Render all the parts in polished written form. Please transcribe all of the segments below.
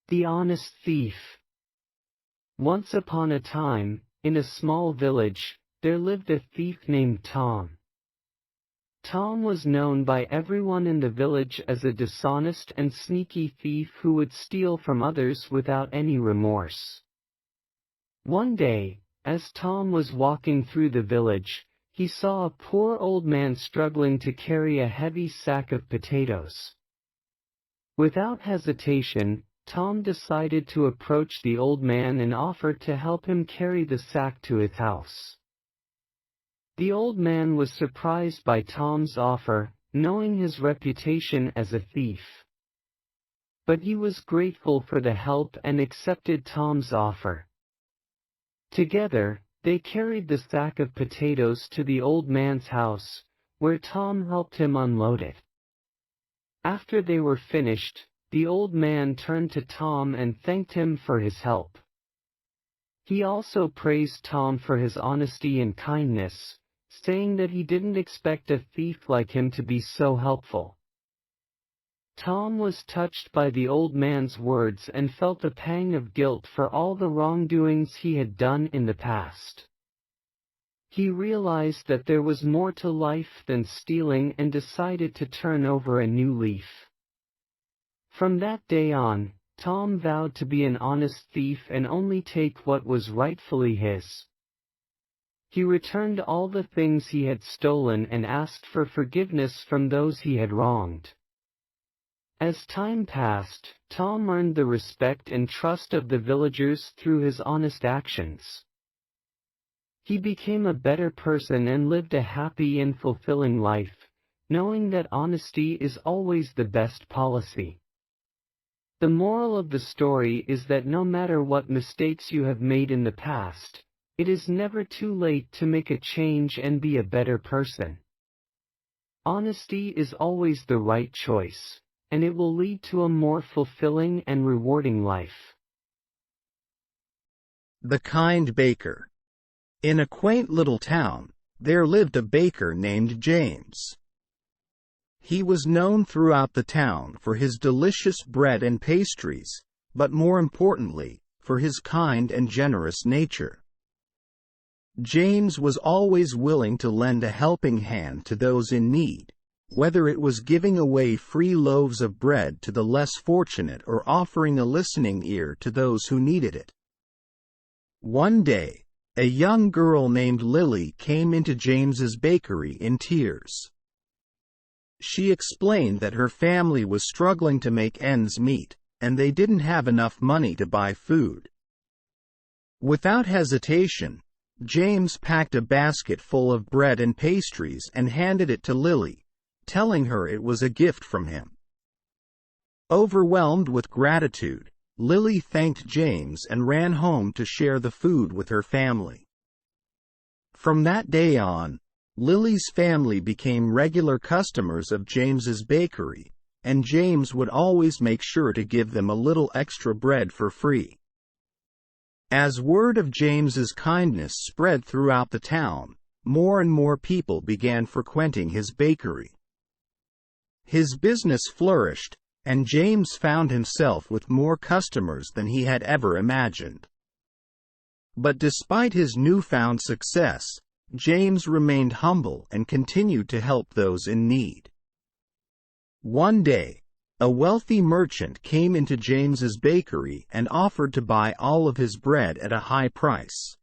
The honest thief. Once upon a time, in a small village, there lived a thief named Tom. Tom was known by everyone in the village as a dishonest and sneaky thief who would steal from others without any remorse. One day, as Tom was walking through the village, he saw a poor old man struggling to carry a heavy sack of potatoes. Without hesitation, Tom decided to approach the old man and offer to help him carry the sack to his house. The old man was surprised by Tom's offer, knowing his reputation as a thief. But he was grateful for the help and accepted Tom's offer. Together, they carried the sack of potatoes to the old man's house, where Tom helped him unload it. After they were finished, the old man turned to Tom and thanked him for his help. He also praised Tom for his honesty and kindness, saying that he didn't expect a thief like him to be so helpful. Tom was touched by the old man's words and felt a pang of guilt for all the wrongdoings he had done in the past. He realized that there was more to life than stealing and decided to turn over a new leaf. From that day on, Tom vowed to be an honest thief and only take what was rightfully his. He returned all the things he had stolen and asked for forgiveness from those he had wronged. As time passed, Tom earned the respect and trust of the villagers through his honest actions. He became a better person and lived a happy and fulfilling life, knowing that honesty is always the best policy. The moral of the story is that no matter what mistakes you have made in the past, it is never too late to make a change and be a better person. Honesty is always the right choice, and it will lead to a more fulfilling and rewarding life. The Kind Baker. In a quaint little town, there lived a baker named James. He was known throughout the town for his delicious bread and pastries, but more importantly, for his kind and generous nature. James was always willing to lend a helping hand to those in need, whether it was giving away free loaves of bread to the less fortunate or offering a listening ear to those who needed it. One day, a young girl named Lily came into James's bakery in tears. She explained that her family was struggling to make ends meet, and they didn't have enough money to buy food. Without hesitation, James packed a basket full of bread and pastries and handed it to Lily, telling her it was a gift from him. Overwhelmed with gratitude, Lily thanked James and ran home to share the food with her family. From that day on, Lily's family became regular customers of James's bakery, and James would always make sure to give them a little extra bread for free. As word of James's kindness spread throughout the town, more and more people began frequenting his bakery. His business flourished, and James found himself with more customers than he had ever imagined. But despite his newfound success, James remained humble and continued to help those in need. One day, a wealthy merchant came into James's bakery and offered to buy all of his bread at a high price.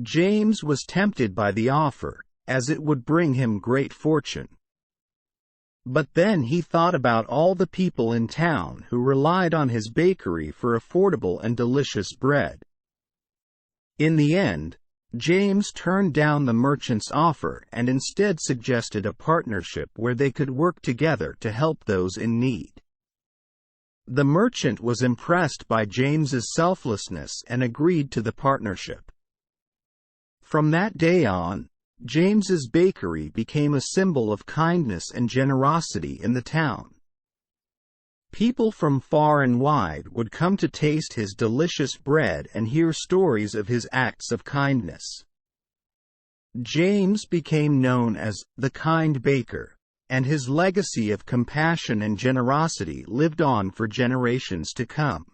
James was tempted by the offer, as it would bring him great fortune. But then he thought about all the people in town who relied on his bakery for affordable and delicious bread. In the end, James turned down the merchant's offer and instead suggested a partnership where they could work together to help those in need. The merchant was impressed by James's selflessness and agreed to the partnership. From that day on, James's bakery became a symbol of kindness and generosity in the town. People from far and wide would come to taste his delicious bread and hear stories of his acts of kindness. James became known as the Kind Baker, and his legacy of compassion and generosity lived on for generations to come.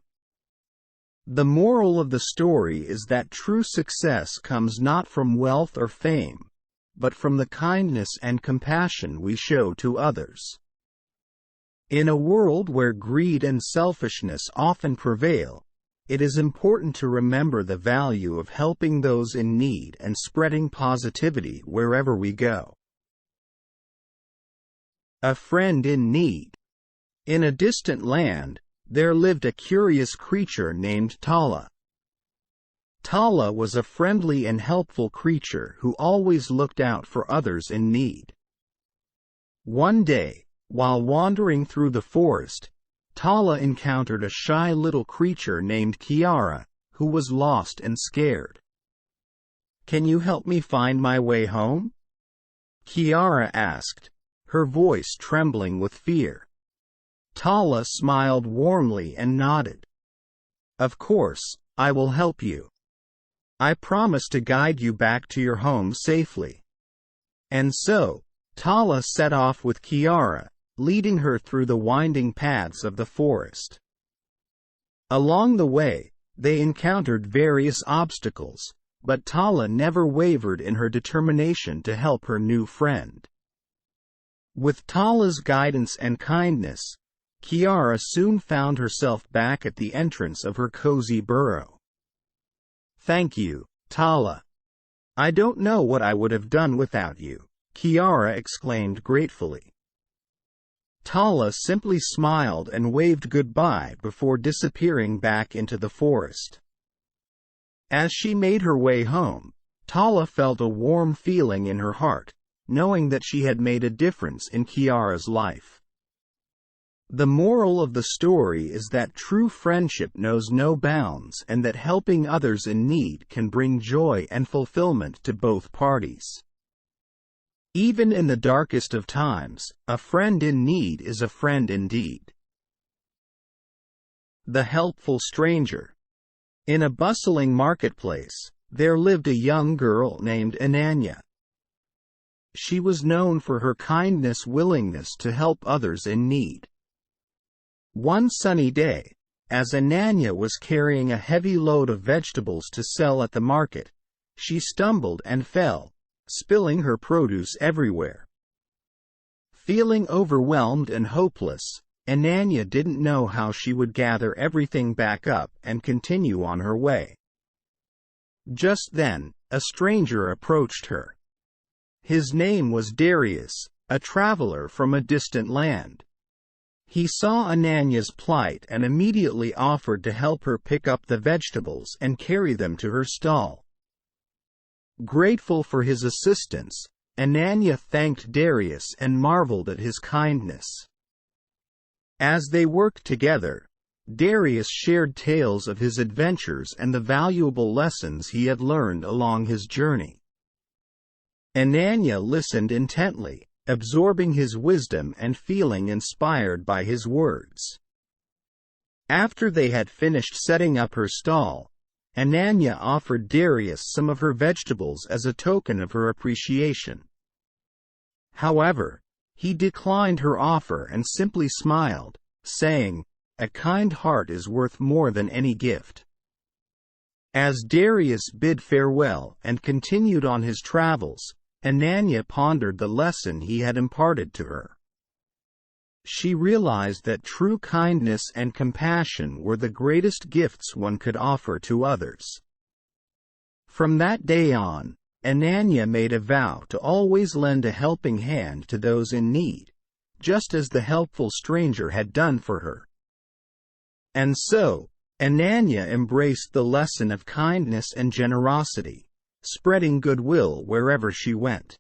The moral of the story is that true success comes not from wealth or fame, but from the kindness and compassion we show to others. In a world where greed and selfishness often prevail, it is important to remember the value of helping those in need and spreading positivity wherever we go. A friend in need. In a distant land, there lived a curious creature named Tala. Tala was a friendly and helpful creature who always looked out for others in need. One day, while wandering through the forest, Tala encountered a shy little creature named Kiara, who was lost and scared. "Can you help me find my way home?" Kiara asked, her voice trembling with fear. Tala smiled warmly and nodded. "Of course, I will help you. I promise to guide you back to your home safely." And so, Tala set off with Kiara, leading her through the winding paths of the forest. Along the way, they encountered various obstacles, but Tala never wavered in her determination to help her new friend. With Tala's guidance and kindness, Kiara soon found herself back at the entrance of her cozy burrow. "Thank you, Tala. I don't know what I would have done without you," Kiara exclaimed gratefully. Tala simply smiled and waved goodbye before disappearing back into the forest. As she made her way home, Tala felt a warm feeling in her heart, knowing that she had made a difference in Kiara's life. The moral of the story is that true friendship knows no bounds and that helping others in need can bring joy and fulfillment to both parties. Even in the darkest of times, a friend in need is a friend indeed. The helpful stranger. In a bustling marketplace, there lived a young girl named Ananya. She was known for her willingness to help others in need. One sunny day, as Ananya was carrying a heavy load of vegetables to sell at the market, she stumbled and fell, spilling her produce everywhere. Feeling overwhelmed and hopeless, Ananya didn't know how she would gather everything back up and continue on her way. Just then, a stranger approached her. His name was Darius, a traveler from a distant land. He saw Ananya's plight and immediately offered to help her pick up the vegetables and carry them to her stall. Grateful for his assistance, Ananya thanked Darius and marveled at his kindness. As they worked together, Darius shared tales of his adventures and the valuable lessons he had learned along his journey. Ananya listened intently, absorbing his wisdom and feeling inspired by his words. After they had finished setting up her stall, Ananya offered Darius some of her vegetables as a token of her appreciation. However, he declined her offer and simply smiled, saying, "A kind heart is worth more than any gift." As Darius bid farewell and continued on his travels, Ananya pondered the lesson he had imparted to her. She realized that true kindness and compassion were the greatest gifts one could offer to others. From that day on, Ananya made a vow to always lend a helping hand to those in need, just as the helpful stranger had done for her. And so, Ananya embraced the lesson of kindness and generosity, spreading goodwill wherever she went.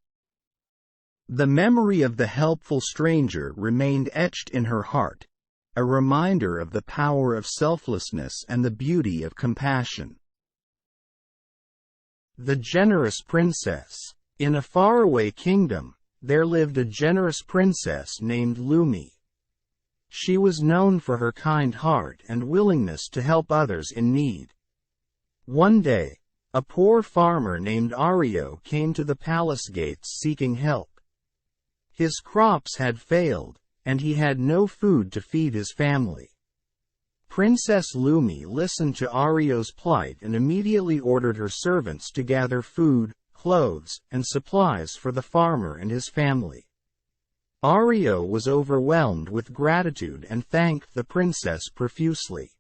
The memory of the helpful stranger remained etched in her heart, a reminder of the power of selflessness and the beauty of compassion. The Generous Princess. In a faraway kingdom, there lived a generous princess named Lumi. She was known for her kind heart and willingness to help others in need. One day, a poor farmer named Ario came to the palace gates seeking help. His crops had failed, and he had no food to feed his family. Princess Lumi listened to Ario's plight and immediately ordered her servants to gather food, clothes, and supplies for the farmer and his family. Ario was overwhelmed with gratitude and thanked the princess profusely.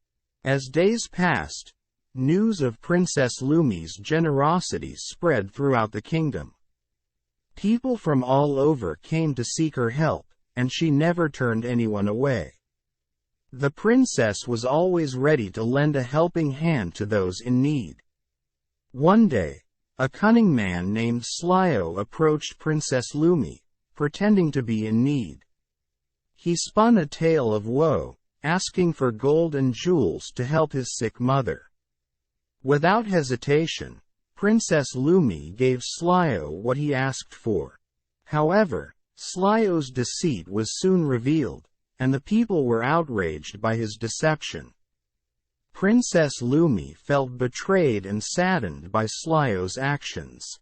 As days passed, news of Princess Lumi's generosity spread throughout the kingdom. People from all over came to seek her help, and she never turned anyone away. The princess was always ready to lend a helping hand to those in need. One day, a cunning man named Slyo approached Princess Lumi, pretending to be in need. He spun a tale of woe, asking for gold and jewels to help his sick mother. Without hesitation, Princess Lumi gave Slyo what he asked for. However, Slyo's deceit was soon revealed, and the people were outraged by his deception. Princess Lumi felt betrayed and saddened by Slyo's actions.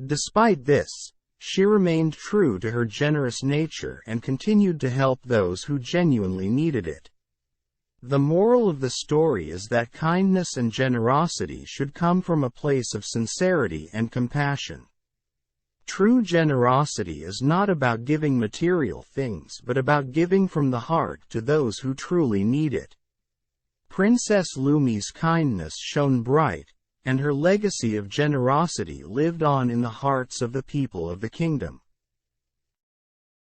Despite this, she remained true to her generous nature and continued to help those who genuinely needed it. The moral of the story is that kindness and generosity should come from a place of sincerity and compassion. True generosity is not about giving material things but about giving from the heart to those who truly need it. Princess Lumi's kindness shone bright, and her legacy of generosity lived on in the hearts of the people of the kingdom.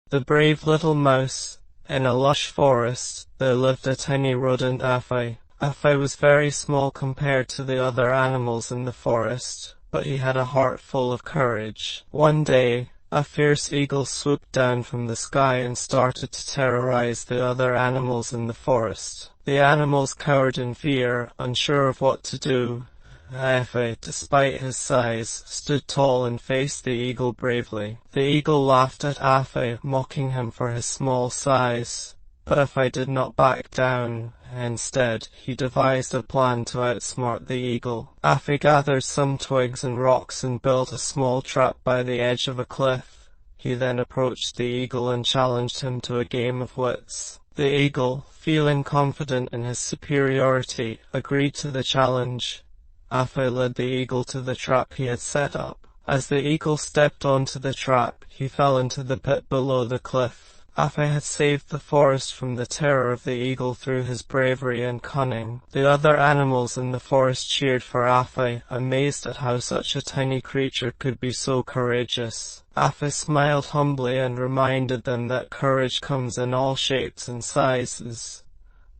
The brave little mouse. In a lush forest, there lived a tiny rodent Afi. Afi was very small compared to the other animals in the forest, but he had a heart full of courage. One day, a fierce eagle swooped down from the sky and started to terrorize the other animals in the forest. The animals cowered in fear, unsure of what to do. Afi, despite his size, stood tall and faced the eagle bravely. The eagle laughed at Afi, mocking him for his small size. But Afi did not back down. Instead, he devised a plan to outsmart the eagle. Afi gathered some twigs and rocks and built a small trap by the edge of a cliff. He then approached the eagle and challenged him to a game of wits. The eagle, feeling confident in his superiority, agreed to the challenge. Afi led the eagle to the trap he had set up. As the eagle stepped onto the trap, he fell into the pit below the cliff. Afi had saved the forest from the terror of the eagle through his bravery and cunning. The other animals in the forest cheered for Afi, amazed at how such a tiny creature could be so courageous. Afi smiled humbly and reminded them that courage comes in all shapes and sizes.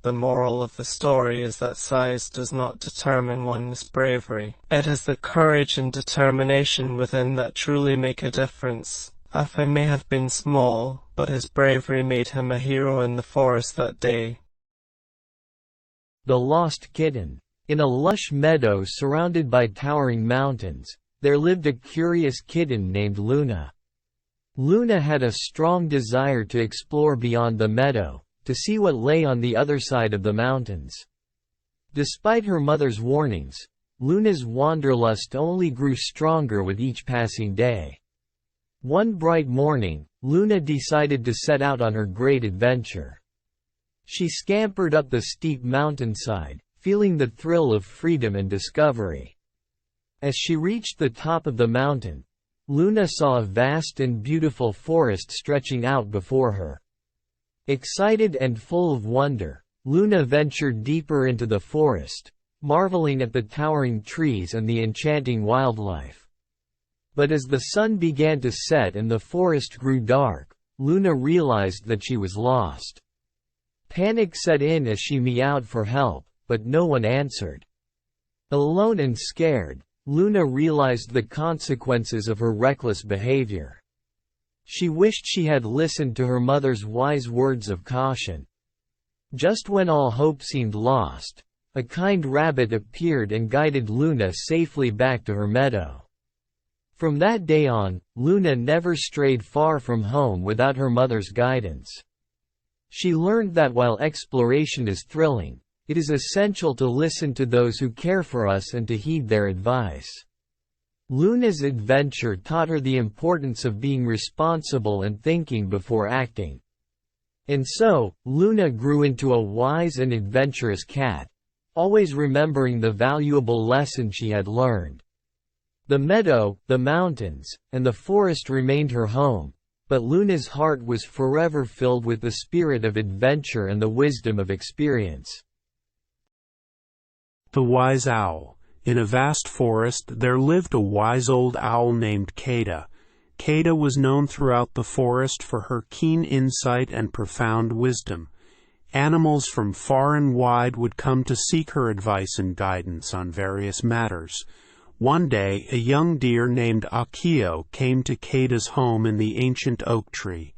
The moral of the story is that size does not determine one's bravery. It is the courage and determination within that truly make a difference. Afi may have been small, but his bravery made him a hero in the forest that day. The Lost Kitten. In a lush meadow surrounded by towering mountains, there lived a curious kitten named Luna. Luna had a strong desire to explore beyond the meadow, to see what lay on the other side of the mountains. Despite her mother's warnings, Luna's wanderlust only grew stronger with each passing day. One bright morning, Luna decided to set out on her great adventure. She scampered up the steep mountainside, feeling the thrill of freedom and discovery. As she reached the top of the mountain, Luna saw a vast and beautiful forest stretching out before her. Excited and full of wonder, Luna ventured deeper into the forest, marveling at the towering trees and the enchanting wildlife. But as the sun began to set and the forest grew dark, Luna realized that she was lost. Panic set in as she meowed for help, but no one answered. Alone and scared, Luna realized the consequences of her reckless behavior. She wished she had listened to her mother's wise words of caution. Just when all hope seemed lost, a kind rabbit appeared and guided Luna safely back to her meadow. From that day on, Luna never strayed far from home without her mother's guidance. She learned that while exploration is thrilling, it is essential to listen to those who care for us and to heed their advice. Luna's adventure taught her the importance of being responsible and thinking before acting. And so, Luna grew into a wise and adventurous cat, always remembering the valuable lesson she had learned. The meadow, the mountains, and the forest remained her home, but Luna's heart was forever filled with the spirit of adventure and the wisdom of experience. The Wise Owl. In a vast forest there lived a wise old owl named Kata. Kata was known throughout the forest for her keen insight and profound wisdom. Animals from far and wide would come to seek her advice and guidance on various matters. One day, a young deer named Akio came to Kata's home in the ancient oak tree.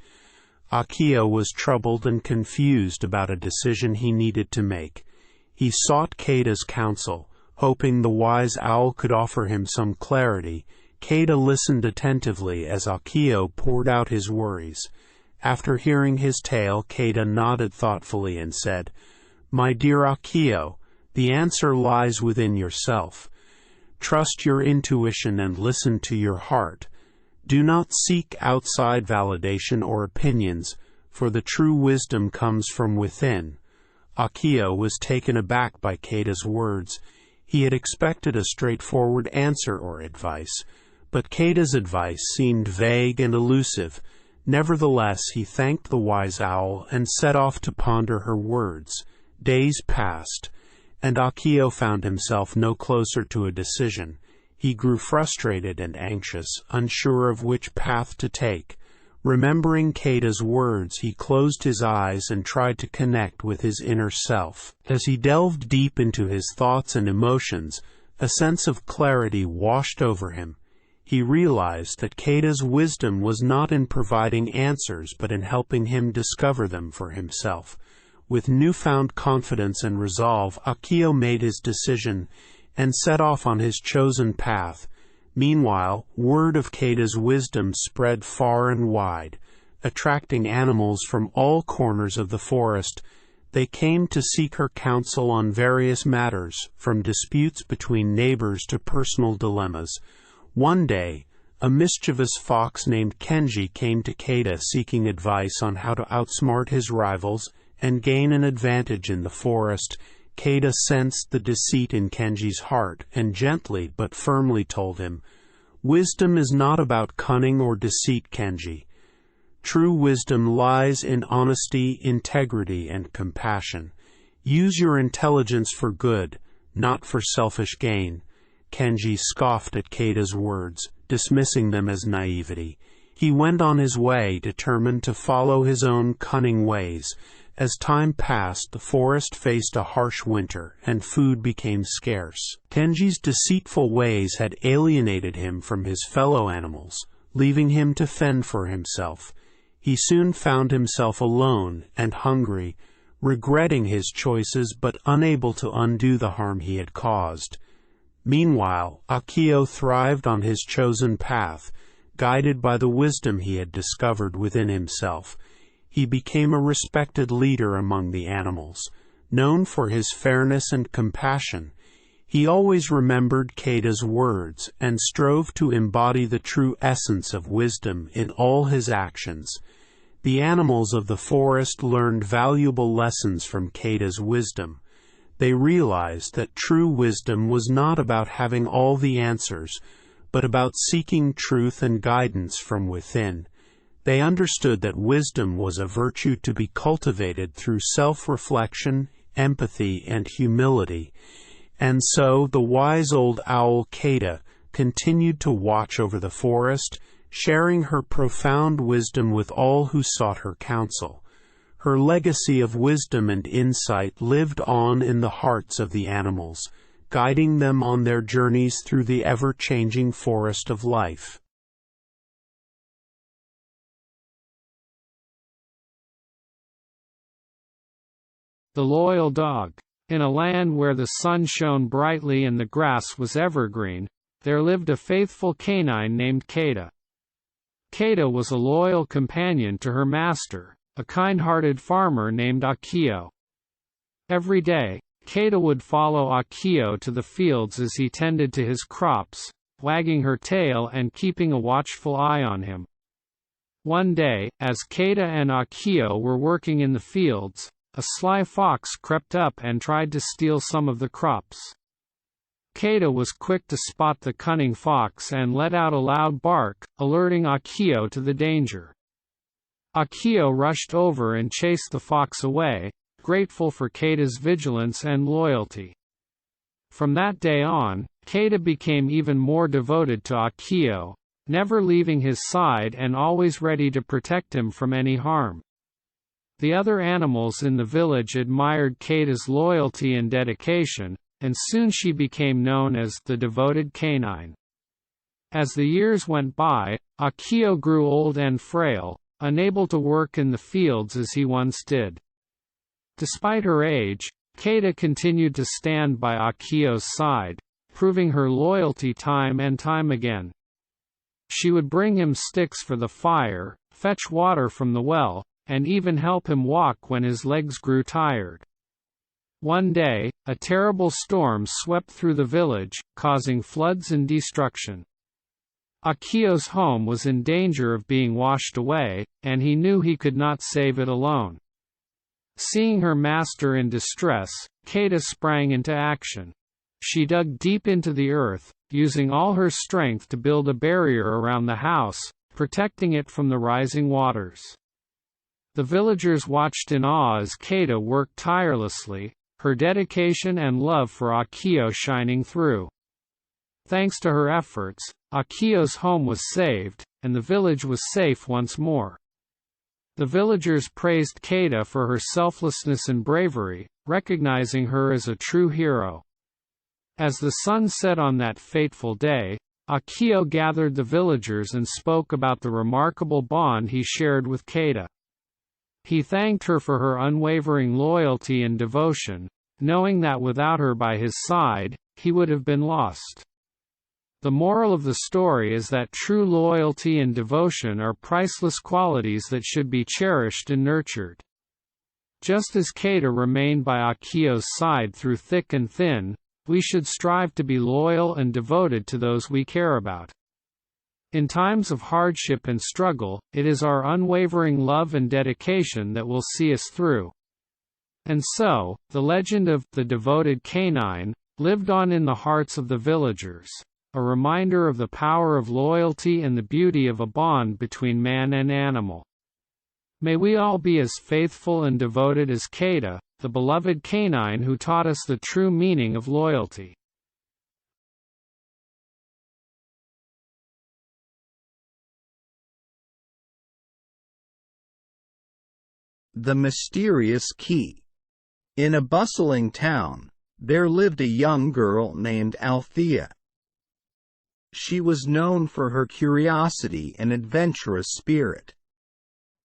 Akio was troubled and confused about a decision he needed to make. He sought Kata's counsel, hoping the wise owl could offer him some clarity. Kata listened attentively as Akio poured out his worries. After hearing his tale, Kata nodded thoughtfully and said, "My dear Akio, the answer lies within yourself. Trust your intuition and listen to your heart. Do not seek outside validation or opinions, for the true wisdom comes from within." Akio was taken aback by Kata's words. He had expected a straightforward answer or advice, but Kata's advice seemed vague and elusive. Nevertheless, he thanked the wise owl and set off to ponder her words. Days passed, and Akio found himself no closer to a decision. He grew frustrated and anxious, unsure of which path to take. Remembering Kata's words, he closed his eyes and tried to connect with his inner self. As he delved deep into his thoughts and emotions, a sense of clarity washed over him. He realized that Kata's wisdom was not in providing answers but in helping him discover them for himself. With newfound confidence and resolve, Akio made his decision and set off on his chosen path. Meanwhile, word of Kata's wisdom spread far and wide, attracting animals from all corners of the forest. They came to seek her counsel on various matters, from disputes between neighbors to personal dilemmas. One day, a mischievous fox named Kenji came to Kata seeking advice on how to outsmart his rivals and gain an advantage in the forest. Kata sensed the deceit in Kenji's heart and gently but firmly told him, "Wisdom is not about cunning or deceit, Kenji. True wisdom lies in honesty, integrity, and compassion. Use your intelligence for good, not for selfish gain." Kenji scoffed at Kata's words, dismissing them as naivety. He went on his way, determined to follow his own cunning ways. As time passed, the forest faced a harsh winter, and food became scarce. Kenji's deceitful ways had alienated him from his fellow animals, leaving him to fend for himself. He soon found himself alone and hungry, regretting his choices but unable to undo the harm he had caused. Meanwhile, Akio thrived on his chosen path, guided by the wisdom he had discovered within himself. He became a respected leader among the animals, known for his fairness and compassion. He always remembered Kata's words and strove to embody the true essence of wisdom in all his actions. The animals of the forest learned valuable lessons from Kata's wisdom. They realized that true wisdom was not about having all the answers, but about seeking truth and guidance from within. They understood that wisdom was a virtue to be cultivated through self-reflection, empathy, and humility. And so the wise old owl Kata continued to watch over the forest, sharing her profound wisdom with all who sought her counsel. Her legacy of wisdom and insight lived on in the hearts of the animals, guiding them on their journeys through the ever-changing forest of life. The Loyal Dog. In a land where the sun shone brightly and the grass was evergreen, there lived a faithful canine named Kata. Kata was a loyal companion to her master, a kind-hearted farmer named Akio. Every day, Kata would follow Akio to the fields as he tended to his crops, wagging her tail and keeping a watchful eye on him. One day, as Keita and Akio were working in the fields, a sly fox crept up and tried to steal some of the crops. Keita was quick to spot the cunning fox and let out a loud bark, alerting Akio to the danger. Akio rushed over and chased the fox away, grateful for Keita's vigilance and loyalty. From that day on, Keita became even more devoted to Akio, never leaving his side and always ready to protect him from any harm. The other animals in the village admired Keita's loyalty and dedication, and soon she became known as the devoted canine. As the years went by, Akio grew old and frail, unable to work in the fields as he once did. Despite her age, Keita continued to stand by Akio's side, proving her loyalty time and time again. She would bring him sticks for the fire, fetch water from the well, and even help him walk when his legs grew tired. One day, a terrible storm swept through the village, causing floods and destruction. Akio's home was in danger of being washed away, and he knew he could not save it alone. Seeing her master in distress, Keita sprang into action. She dug deep into the earth, using all her strength to build a barrier around the house, protecting it from the rising waters. The villagers watched in awe as Keita worked tirelessly, her dedication and love for Akio shining through. Thanks to her efforts, Akio's home was saved, and the village was safe once more. The villagers praised Keita for her selflessness and bravery, recognizing her as a true hero. As the sun set on that fateful day, Akio gathered the villagers and spoke about the remarkable bond he shared with Keita. He thanked her for her unwavering loyalty and devotion, knowing that without her by his side, he would have been lost. The moral of the story is that true loyalty and devotion are priceless qualities that should be cherished and nurtured. Just as Keita remained by Akio's side through thick and thin, we should strive to be loyal and devoted to those we care about. In times of hardship and struggle, it is our unwavering love and dedication that will see us through. And so, the legend of the devoted canine lived on in the hearts of the villagers, a reminder of the power of loyalty and the beauty of a bond between man and animal. May we all be as faithful and devoted as Keita, the beloved canine who taught us the true meaning of loyalty. The Mysterious Key. In a bustling town, there lived a young girl named Althea. She was known for her curiosity and adventurous spirit.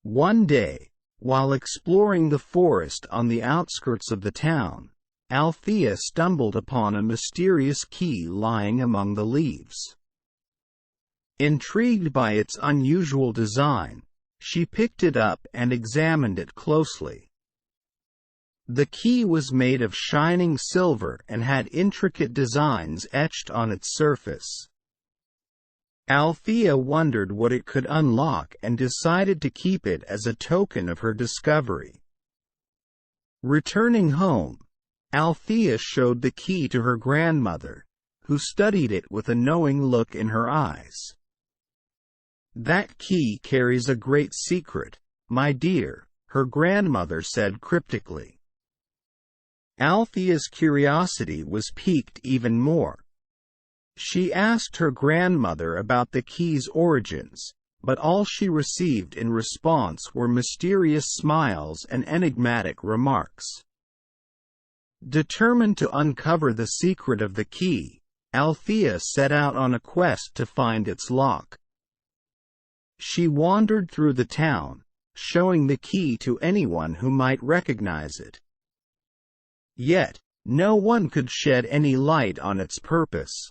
One day, while exploring the forest on the outskirts of the town, Althea stumbled upon a mysterious key lying among the leaves. Intrigued by its unusual design, she picked it up and examined it closely. The key was made of shining silver and had intricate designs etched on its surface. Althea wondered what it could unlock and decided to keep it as a token of her discovery. Returning home, Althea showed the key to her grandmother, who studied it with a knowing look in her eyes. "That key carries a great secret, my dear," her grandmother said cryptically. Althea's curiosity was piqued even more. She asked her grandmother about the key's origins, but all she received in response were mysterious smiles and enigmatic remarks. Determined to uncover the secret of the key, Althea set out on a quest to find its lock. She wandered through the town, showing the key to anyone who might recognize it. Yet, no one could shed any light on its purpose.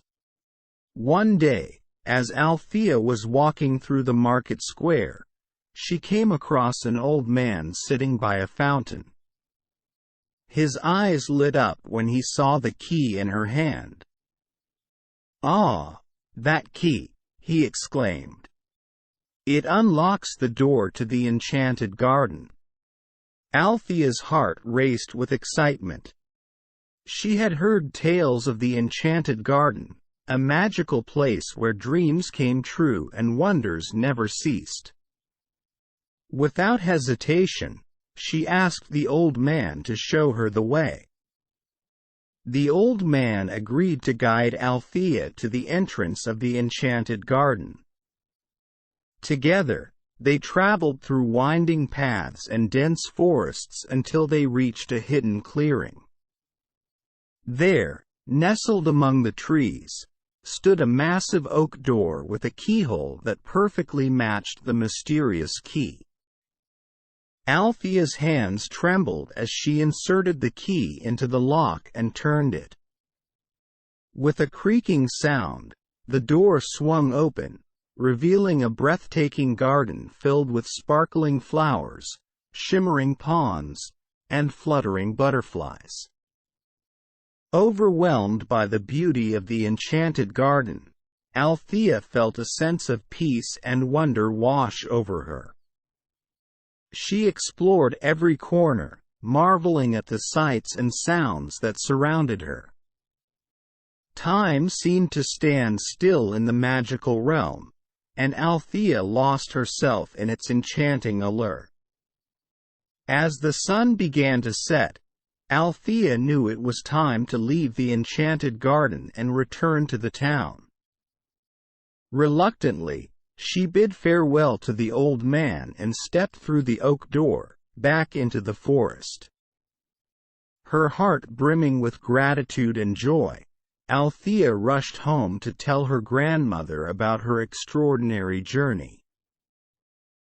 One day, as Althea was walking through the market square, she came across an old man sitting by a fountain. His eyes lit up when he saw the key in her hand. "Ah, "That key," he exclaimed. "It unlocks the door to the enchanted garden." Althea's heart raced with excitement. She had heard tales of the enchanted garden, a magical place where dreams came true and wonders never ceased. Without hesitation, she asked the old man to show her the way. The old man agreed to guide Althea to the entrance of the enchanted garden. Together, they traveled through winding paths and dense forests until they reached a hidden clearing. There, nestled among the trees, stood a massive oak door with a keyhole that perfectly matched the mysterious key. Althea's hands trembled as she inserted the key into the lock and turned it. With a creaking sound, the door swung open, revealing a breathtaking garden filled with sparkling flowers, shimmering ponds, and fluttering butterflies. Overwhelmed by the beauty of the enchanted garden, Althea felt a sense of peace and wonder wash over her. She explored every corner, marveling at the sights and sounds that surrounded her. Time seemed to stand still in the magical realm, and Althea lost herself in its enchanting allure. As the sun began to set, Althea knew it was time to leave the enchanted garden and return to the town. Reluctantly, she bid farewell to the old man and stepped through the oak door, back into the forest. Her heart brimming with gratitude and joy, Althea rushed home to tell her grandmother about her extraordinary journey.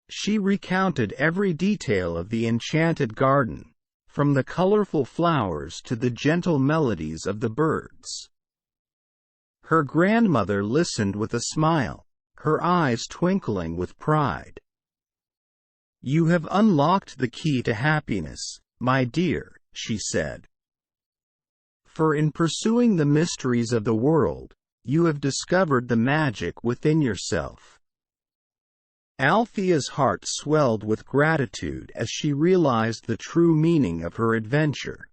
She recounted every detail of the enchanted garden, from the colorful flowers to the gentle melodies of the birds. Her grandmother listened with a smile, her eyes twinkling with pride. "You have unlocked the key to happiness, my dear," she said. "For in pursuing the mysteries of the world, you have discovered the magic within yourself." Althea's heart swelled with gratitude as she realized the true meaning of her adventure.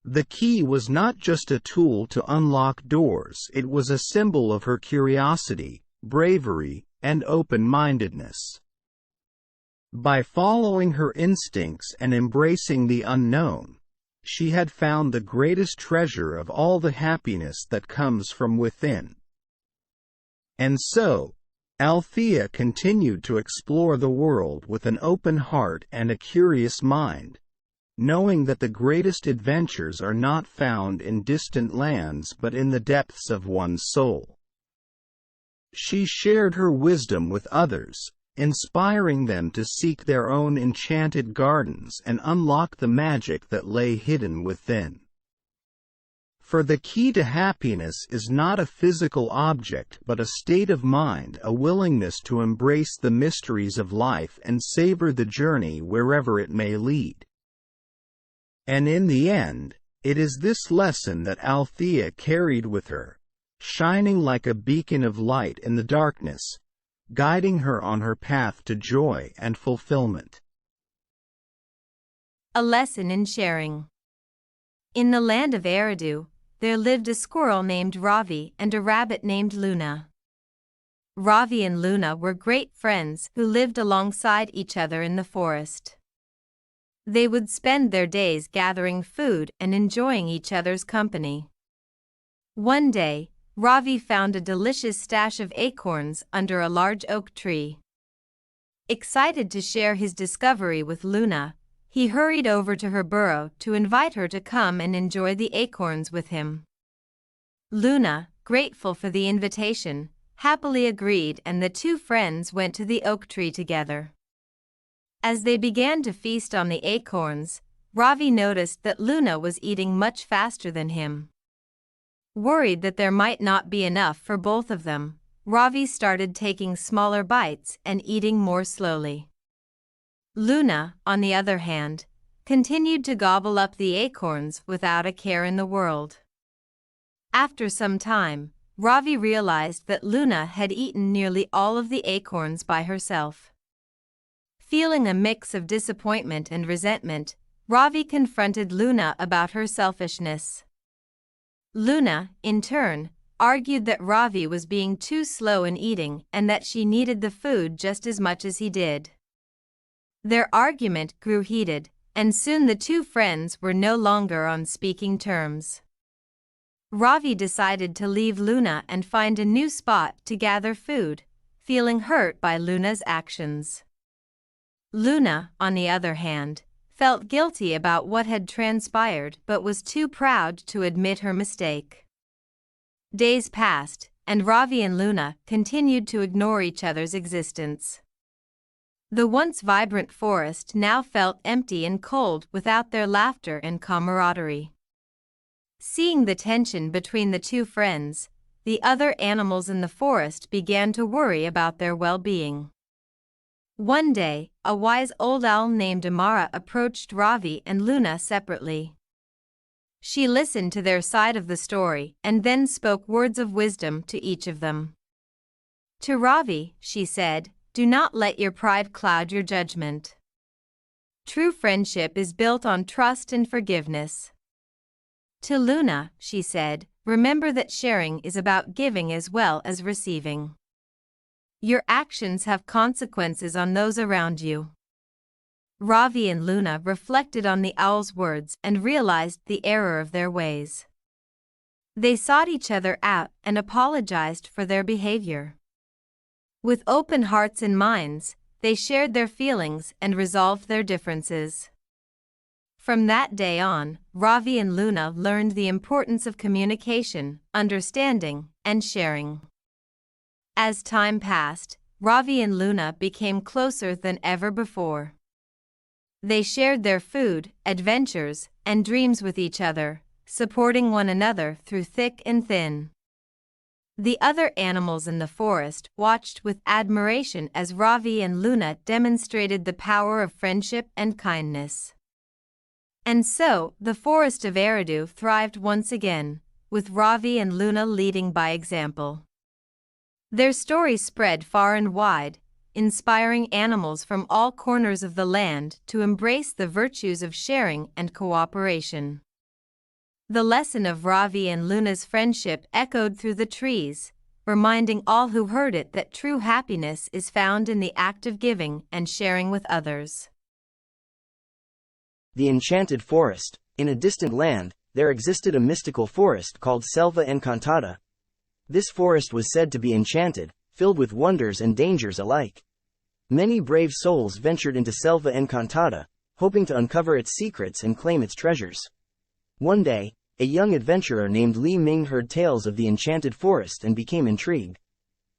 The key was not just a tool to unlock doors, it was a symbol of her curiosity, bravery, and open-mindedness. By following her instincts and embracing the unknown, she had found the greatest treasure of all, the happiness that comes from within. And so, Althea continued to explore the world with an open heart and a curious mind, knowing that the greatest adventures are not found in distant lands but in the depths of one's soul. She shared her wisdom with others, inspiring them to seek their own enchanted gardens and unlock the magic that lay hidden within. For the key to happiness is not a physical object but a state of mind, a willingness to embrace the mysteries of life and savor the journey wherever it may lead. And in the end, it is this lesson that Althea carried with her, shining like a beacon of light in the darkness, guiding her on her path to joy and fulfillment. A lesson in sharing. In the land of Eridu, there lived a squirrel named Ravi and a rabbit named Luna. Ravi and Luna were great friends who lived alongside each other in the forest. They would spend their days gathering food and enjoying each other's company. One day, Ravi found a delicious stash of acorns under a large oak tree. Excited to share his discovery with Luna, he hurried over to her burrow to invite her to come and enjoy the acorns with him. Luna, grateful for the invitation, happily agreed, and the two friends went to the oak tree together. As they began to feast on the acorns, Ravi noticed that Luna was eating much faster than him. Worried that there might not be enough for both of them, Ravi started taking smaller bites and eating more slowly. Luna, on the other hand, continued to gobble up the acorns without a care in the world. After some time, Ravi realized that Luna had eaten nearly all of the acorns by herself. Feeling a mix of disappointment and resentment, Ravi confronted Luna about her selfishness. Luna, in turn, argued that Ravi was being too slow in eating and that she needed the food just as much as he did. Their argument grew heated, and soon the two friends were no longer on speaking terms. Ravi decided to leave Luna and find a new spot to gather food, feeling hurt by Luna's actions. Luna, on the other hand, felt guilty about what had transpired but was too proud to admit her mistake. Days passed, and Ravi and Luna continued to ignore each other's existence. The once vibrant forest now felt empty and cold without their laughter and camaraderie. Seeing the tension between the two friends, the other animals in the forest began to worry about their well-being. One day, a wise old owl named Amara approached Ravi and Luna separately. She listened to their side of the story and then spoke words of wisdom to each of them. To Ravi, she said, "Do not let your pride cloud your judgment. True friendship is built on trust and forgiveness." To Luna, she said, "Remember that sharing is about giving as well as receiving. Your actions have consequences on those around you." Ravi and Luna reflected on the owl's words and realized the error of their ways. They sought each other out and apologized for their behavior. With open hearts and minds, they shared their feelings and resolved their differences. From that day on, Ravi and Luna learned the importance of communication, understanding, and sharing. As time passed, Ravi and Luna became closer than ever before. They shared their food, adventures, and dreams with each other, supporting one another through thick and thin. The other animals in the forest watched with admiration as Ravi and Luna demonstrated the power of friendship and kindness. And so, the forest of Eridu thrived once again, with Ravi and Luna leading by example. Their story spread far and wide, inspiring animals from all corners of the land to embrace the virtues of sharing and cooperation. The lesson of Ravi and Luna's friendship echoed through the trees, reminding all who heard it that true happiness is found in the act of giving and sharing with others. The Enchanted Forest. In a distant land, there existed a mystical forest called Selva Encantada. This forest was said to be enchanted, filled with wonders and dangers alike. Many brave souls ventured into Selva Encantada, hoping to uncover its secrets and claim its treasures. One day, a young adventurer named Li Ming heard tales of the enchanted forest and became intrigued.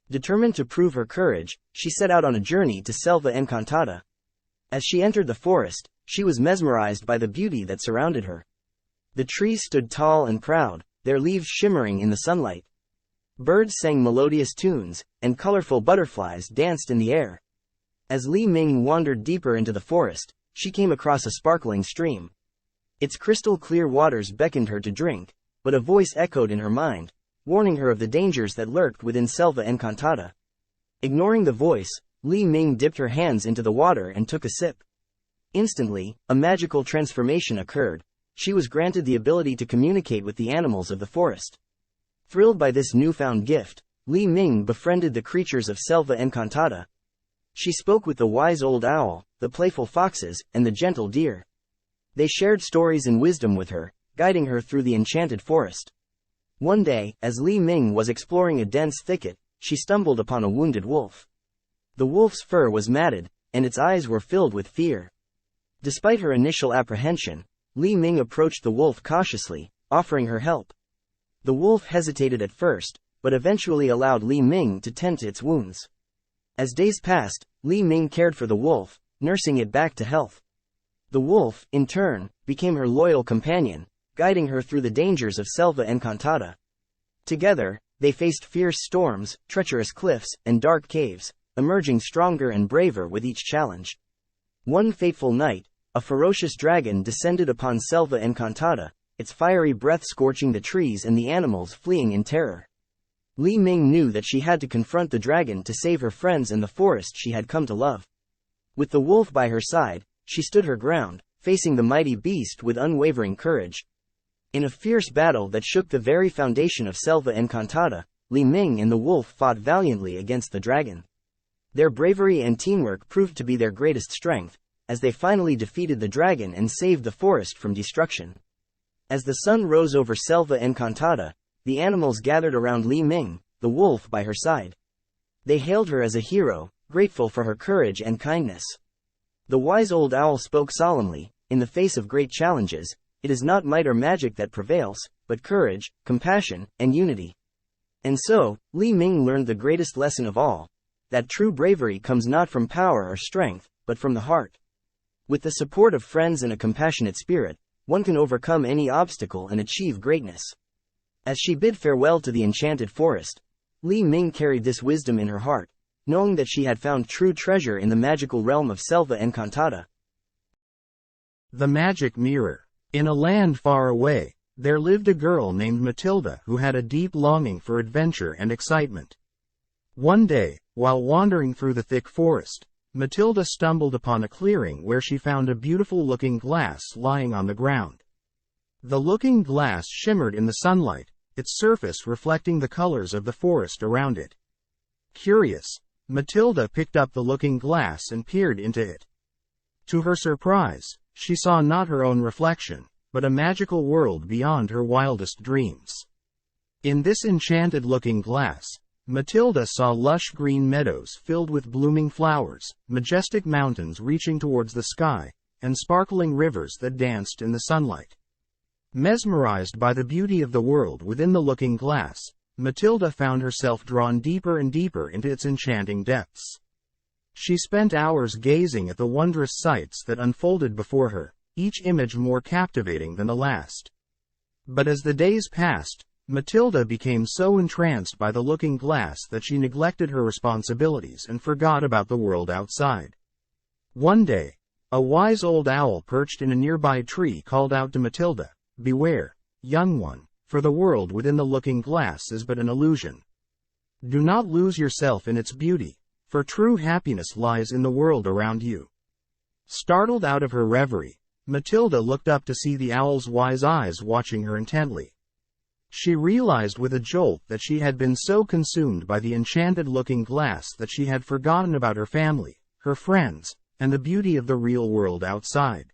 Determined to prove her courage, she set out on a journey to Selva Encantada. As she entered the forest, she was mesmerized by the beauty that surrounded her. The trees stood tall and proud, their leaves shimmering in the sunlight. Birds sang melodious tunes, and colorful butterflies danced in the air. As Li Ming wandered deeper into the forest, she came across a sparkling stream. Its crystal-clear waters beckoned her to drink, but a voice echoed in her mind, warning her of the dangers that lurked within Selva Encantada. Ignoring the voice, Li Ming dipped her hands into the water and took a sip. Instantly, a magical transformation occurred. She was granted the ability to communicate with the animals of the forest. Thrilled by this newfound gift, Li Ming befriended the creatures of Selva Encantada. She spoke with the wise old owl, the playful foxes, and the gentle deer. They shared stories and wisdom with her, guiding her through the enchanted forest. One day, as Li Ming was exploring a dense thicket, she stumbled upon a wounded wolf. The wolf's fur was matted, and its eyes were filled with fear. Despite her initial apprehension, Li Ming approached the wolf cautiously, offering her help. The wolf hesitated at first, but eventually allowed Li Ming to tend to its wounds. As days passed, Li Ming cared for the wolf, nursing it back to health. The wolf, in turn, became her loyal companion, guiding her through the dangers of Selva Encantada. Together, they faced fierce storms, treacherous cliffs, and dark caves, emerging stronger and braver with each challenge. One fateful night, a ferocious dragon descended upon Selva Encantada, its fiery breath scorching the trees and the animals fleeing in terror. Li Ming knew that she had to confront the dragon to save her friends and the forest she had come to love. With the wolf by her side, she stood her ground, facing the mighty beast with unwavering courage. In a fierce battle that shook the very foundation of Selva Encantada, Li Ming and the wolf fought valiantly against the dragon. Their bravery and teamwork proved to be their greatest strength, as they finally defeated the dragon and saved the forest from destruction. As the sun rose over Selva Encantada, the animals gathered around Li Ming, the wolf by her side. They hailed her as a hero, grateful for her courage and kindness. The wise old owl spoke solemnly, "In the face of great challenges, it is not might or magic that prevails, but courage, compassion, and unity." And so, Li Ming learned the greatest lesson of all, that true bravery comes not from power or strength, but from the heart. With the support of friends and a compassionate spirit, one can overcome any obstacle and achieve greatness. As she bid farewell to the enchanted forest, Li Ming carried this wisdom in her heart, knowing that she had found true treasure in the magical realm of Selva Encantada. The Magic Mirror. In a land far away, there lived a girl named Matilda who had a deep longing for adventure and excitement. One day, while wandering through the thick forest, Matilda stumbled upon a clearing where she found a beautiful-looking glass lying on the ground. The looking glass shimmered in the sunlight, its surface reflecting the colors of the forest around it. Curious, Matilda picked up the looking glass and peered into it. To her surprise, she saw not her own reflection, but a magical world beyond her wildest dreams. In this enchanted-looking glass, Matilda saw lush green meadows filled with blooming flowers, majestic mountains reaching towards the sky, and sparkling rivers that danced in the sunlight. Mesmerized by the beauty of the world within the looking glass, Matilda found herself drawn deeper and deeper into its enchanting depths. She spent hours gazing at the wondrous sights that unfolded before her, each image more captivating than the last. But as the days passed, Matilda became so entranced by the looking glass that she neglected her responsibilities and forgot about the world outside. One day, a wise old owl perched in a nearby tree called out to Matilda, "Beware, young one, for the world within the looking glass is but an illusion. Do not lose yourself in its beauty, for true happiness lies in the world around you." Startled out of her reverie, Matilda looked up to see the owl's wise eyes watching her intently. She realized with a jolt that she had been so consumed by the enchanted-looking glass that she had forgotten about her family, her friends, and the beauty of the real world outside.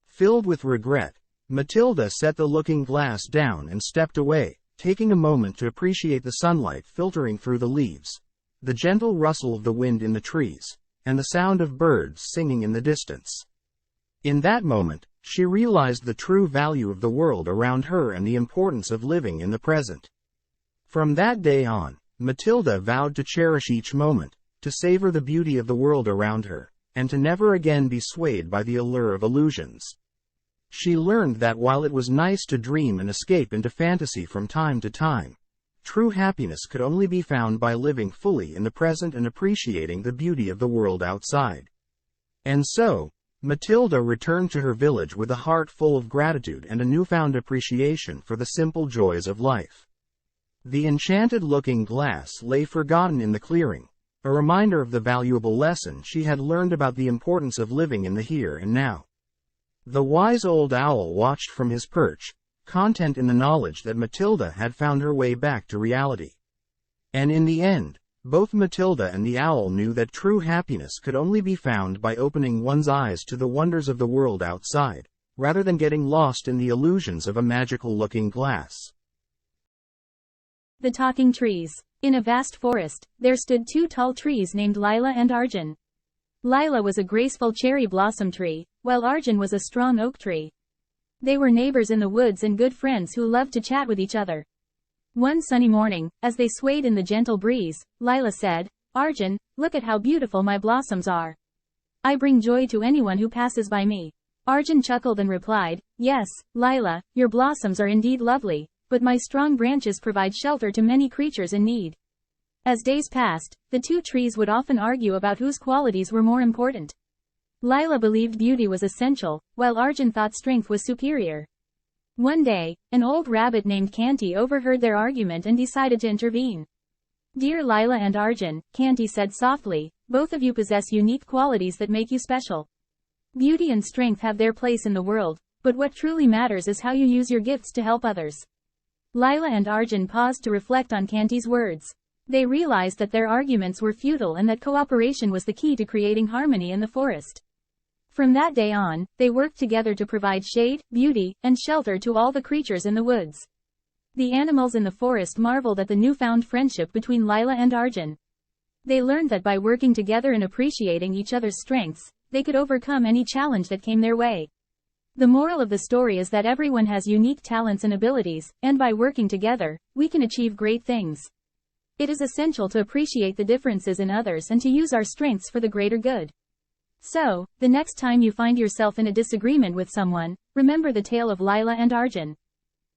Filled with regret, Matilda set the looking glass down and stepped away, taking a moment to appreciate the sunlight filtering through the leaves, the gentle rustle of the wind in the trees, and the sound of birds singing in the distance. In that moment, she realized the true value of the world around her and the importance of living in the present. From that day on, Matilda vowed to cherish each moment, to savor the beauty of the world around her, and to never again be swayed by the allure of illusions. She learned that while it was nice to dream and escape into fantasy from time to time, true happiness could only be found by living fully in the present and appreciating the beauty of the world outside. And so, Matilda returned to her village with a heart full of gratitude and a newfound appreciation for the simple joys of life. The enchanted-looking glass lay forgotten in the clearing, a reminder of the valuable lesson she had learned about the importance of living in the here and now. The wise old owl watched from his perch, content in the knowledge that Matilda had found her way back to reality. And in the end, both Matilda and the owl knew that true happiness could only be found by opening one's eyes to the wonders of the world outside, rather than getting lost in the illusions of a magical-looking glass. The Talking Trees. In a vast forest, there stood two tall trees named Lila and Arjun. Lila was a graceful cherry blossom tree, while Arjun was a strong oak tree. They were neighbors in the woods and good friends who loved to chat with each other. One sunny morning, as they swayed in the gentle breeze, Lila said, "Arjun, look at how beautiful my blossoms are. I bring joy to anyone who passes by me." Arjun chuckled and replied, "Yes, Lila, your blossoms are indeed lovely, but my strong branches provide shelter to many creatures in need." As days passed, the two trees would often argue about whose qualities were more important. Lila believed beauty was essential, while Arjun thought strength was superior. One day, an old rabbit named Canty overheard their argument and decided to intervene. "Dear Lila and Arjun," Canty said softly, "both of you possess unique qualities that make you special. Beauty and strength have their place in the world, but what truly matters is how you use your gifts to help others." Lila and Arjun paused to reflect on Canty's words. They realized that their arguments were futile and that cooperation was the key to creating harmony in the forest. From that day on, they worked together to provide shade, beauty, and shelter to all the creatures in the woods. The animals in the forest marveled at the newfound friendship between Lila and Arjun. They learned that by working together and appreciating each other's strengths, they could overcome any challenge that came their way. The moral of the story is that everyone has unique talents and abilities, and by working together, we can achieve great things. It is essential to appreciate the differences in others and to use our strengths for the greater good. So, the next time you find yourself in a disagreement with someone, remember the tale of Lila and Arjun.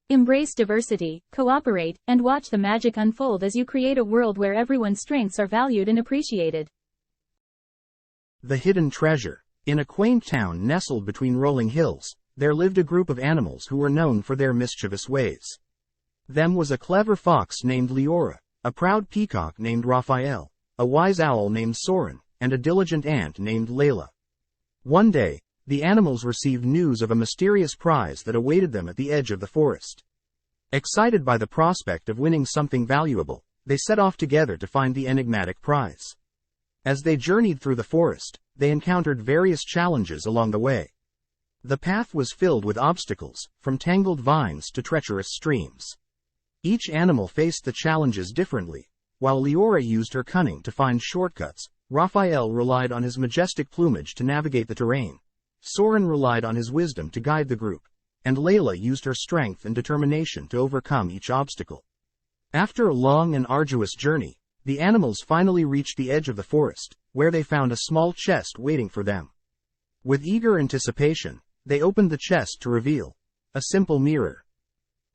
Embrace diversity, cooperate, and watch the magic unfold as you create a world where everyone's strengths are valued and appreciated. The Hidden Treasure. In a quaint town nestled between rolling hills, there lived a group of animals who were known for their mischievous ways. Them was a clever fox named Leora, a proud peacock named Raphael, a wise owl named Soren, and a diligent ant named Layla. One day, the animals received news of a mysterious prize that awaited them at the edge of the forest. Excited by the prospect of winning something valuable, they set off together to find the enigmatic prize. As they journeyed through the forest, they encountered various challenges along the way. The path was filled with obstacles, from tangled vines to treacherous streams. Each animal faced the challenges differently. While Leora used her cunning to find shortcuts, Raphael relied on his majestic plumage to navigate the terrain. Soren relied on his wisdom to guide the group, and Layla used her strength and determination to overcome each obstacle. After a long and arduous journey, the animals finally reached the edge of the forest, where they found a small chest waiting for them. With eager anticipation, they opened the chest to reveal a simple mirror.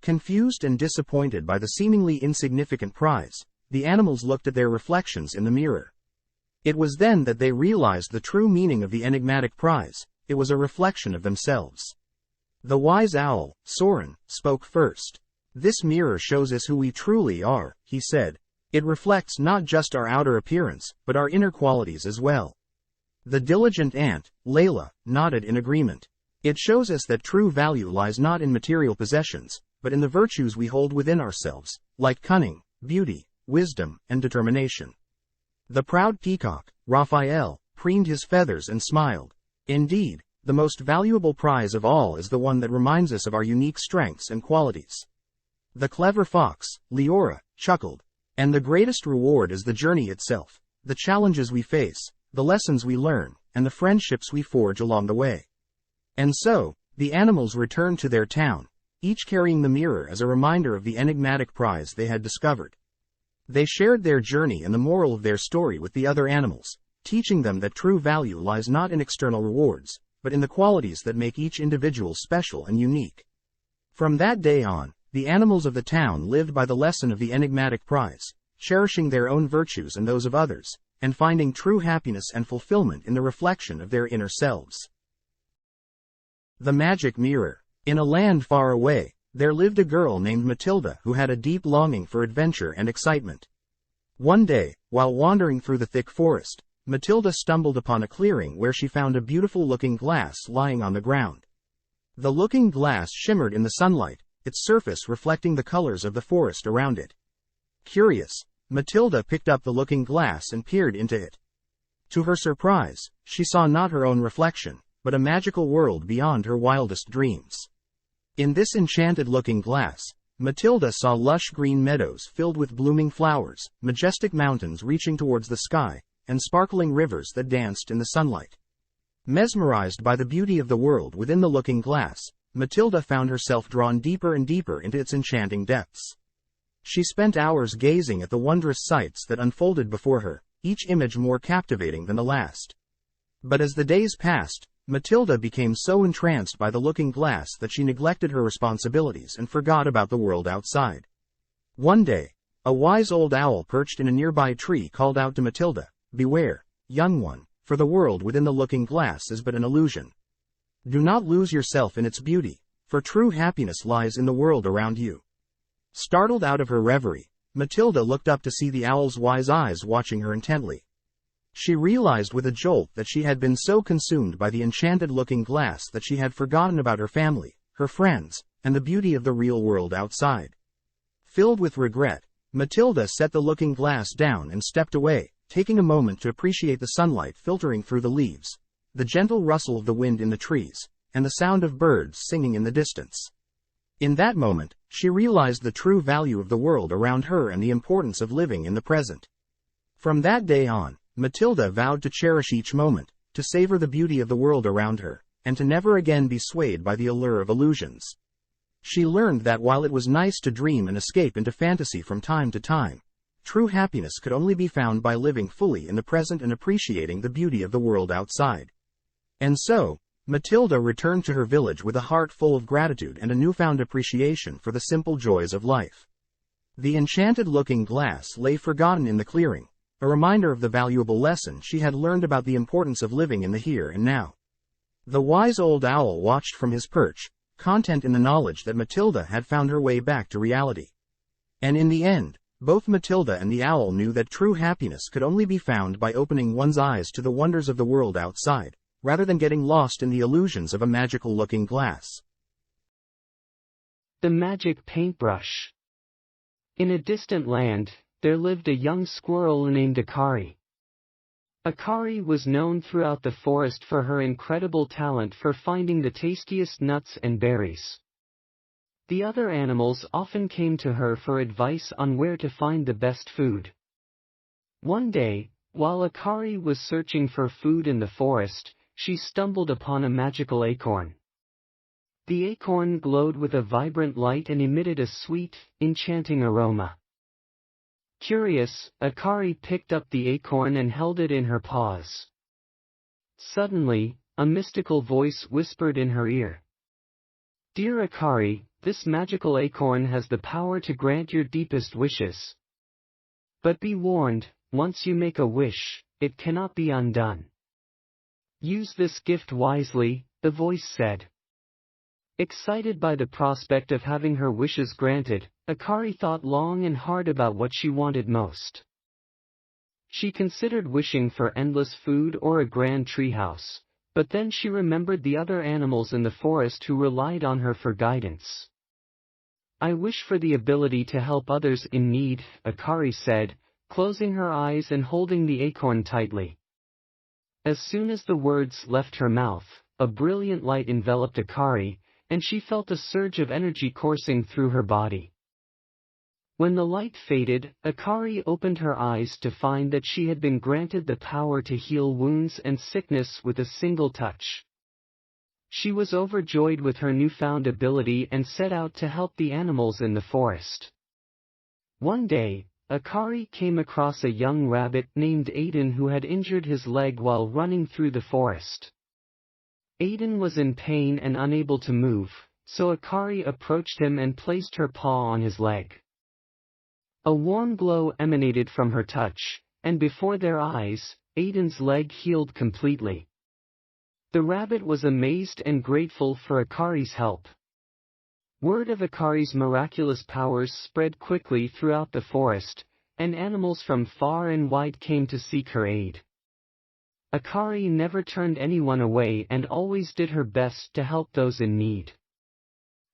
Confused and disappointed by the seemingly insignificant prize, the animals looked at their reflections in the mirror. It was then that they realized the true meaning of the enigmatic prize. It was a reflection of themselves. The wise owl, Soren, spoke first. "This mirror shows us who we truly are," he said. "It reflects not just our outer appearance, but our inner qualities as well." The diligent ant, Layla, nodded in agreement. "It shows us that true value lies not in material possessions, but in the virtues we hold within ourselves, like cunning, beauty, wisdom, and determination." The proud peacock, Raphael, preened his feathers and smiled. "Indeed, the most valuable prize of all is the one that reminds us of our unique strengths and qualities." The clever fox, Leora, chuckled. "And the greatest reward is the journey itself, the challenges we face, the lessons we learn, and the friendships we forge along the way." And so, the animals returned to their town, each carrying the mirror as a reminder of the enigmatic prize they had discovered. They shared their journey and the moral of their story with the other animals, teaching them that true value lies not in external rewards, but in the qualities that make each individual special and unique. From that day on, the animals of the town lived by the lesson of the enigmatic prize, cherishing their own virtues and those of others, and finding true happiness and fulfillment in the reflection of their inner selves. The Magic Mirror. In a land far away, there lived a girl named Matilda who had a deep longing for adventure and excitement. One day, while wandering through the thick forest, Matilda stumbled upon a clearing where she found a beautiful looking glass lying on the ground. The looking glass shimmered in the sunlight, its surface reflecting the colors of the forest around it. Curious, Matilda picked up the looking glass and peered into it. To her surprise, she saw not her own reflection, but a magical world beyond her wildest dreams. In this enchanted-looking glass, Matilda saw lush green meadows filled with blooming flowers, majestic mountains reaching towards the sky, and sparkling rivers that danced in the sunlight. Mesmerized by the beauty of the world within the looking glass, Matilda found herself drawn deeper and deeper into its enchanting depths. She spent hours gazing at the wondrous sights that unfolded before her, each image more captivating than the last. But as the days passed, Matilda became so entranced by the looking glass that she neglected her responsibilities and forgot about the world outside. One day, a wise old owl perched in a nearby tree called out to Matilda, "Beware, young one, for the world within the looking glass is but an illusion. Do not lose yourself in its beauty, for true happiness lies in the world around you. Startled out of her reverie, Matilda looked up to see the owl's wise eyes watching her intently. She realized with a jolt that she had been so consumed by the enchanted looking glass that she had forgotten about her family, her friends, and the beauty of the real world outside. Filled with regret, Matilda set the looking glass down and stepped away, taking a moment to appreciate the sunlight filtering through the leaves, the gentle rustle of the wind in the trees, and the sound of birds singing in the distance. In that moment, she realized the true value of the world around her and the importance of living in the present. From that day on, Matilda vowed to cherish each moment, to savor the beauty of the world around her, and to never again be swayed by the allure of illusions. She learned that while it was nice to dream and escape into fantasy from time to time, true happiness could only be found by living fully in the present and appreciating the beauty of the world outside. And so, Matilda returned to her village with a heart full of gratitude and a newfound appreciation for the simple joys of life. The enchanted-looking glass lay forgotten in the clearing, a reminder of the valuable lesson she had learned about the importance of living in the here and now. The wise old owl watched from his perch, content in the knowledge that Matilda had found her way back to reality. And in the end, both Matilda and the owl knew that true happiness could only be found by opening one's eyes to the wonders of the world outside, rather than getting lost in the illusions of a magical-looking glass. The magic paintbrush. In a distant land, there lived a young squirrel named Akari. Akari was known throughout the forest for her incredible talent for finding the tastiest nuts and berries. The other animals often came to her for advice on where to find the best food. One day, while Akari was searching for food in the forest, she stumbled upon a magical acorn. The acorn glowed with a vibrant light and emitted a sweet, enchanting aroma. Curious, Akari picked up the acorn and held it in her paws. Suddenly, a mystical voice whispered in her ear. "Dear Akari, this magical acorn has the power to grant your deepest wishes. But be warned, once you make a wish, it cannot be undone. Use this gift wisely," the voice said. Excited by the prospect of having her wishes granted, Akari thought long and hard about what she wanted most. She considered wishing for endless food or a grand treehouse, but then she remembered the other animals in the forest who relied on her for guidance. "I wish for the ability to help others in need," Akari said, closing her eyes and holding the acorn tightly. As soon as the words left her mouth, a brilliant light enveloped Akari, and she felt a surge of energy coursing through her body. When the light faded, Akari opened her eyes to find that she had been granted the power to heal wounds and sickness with a single touch. She was overjoyed with her newfound ability and set out to help the animals in the forest. One day, Akari came across a young rabbit named Aiden who had injured his leg while running through the forest. Aiden was in pain and unable to move, so Akari approached him and placed her paw on his leg. A warm glow emanated from her touch, and before their eyes, Aiden's leg healed completely. The rabbit was amazed and grateful for Akari's help. Word of Akari's miraculous powers spread quickly throughout the forest, and animals from far and wide came to seek her aid. Akari never turned anyone away and always did her best to help those in need.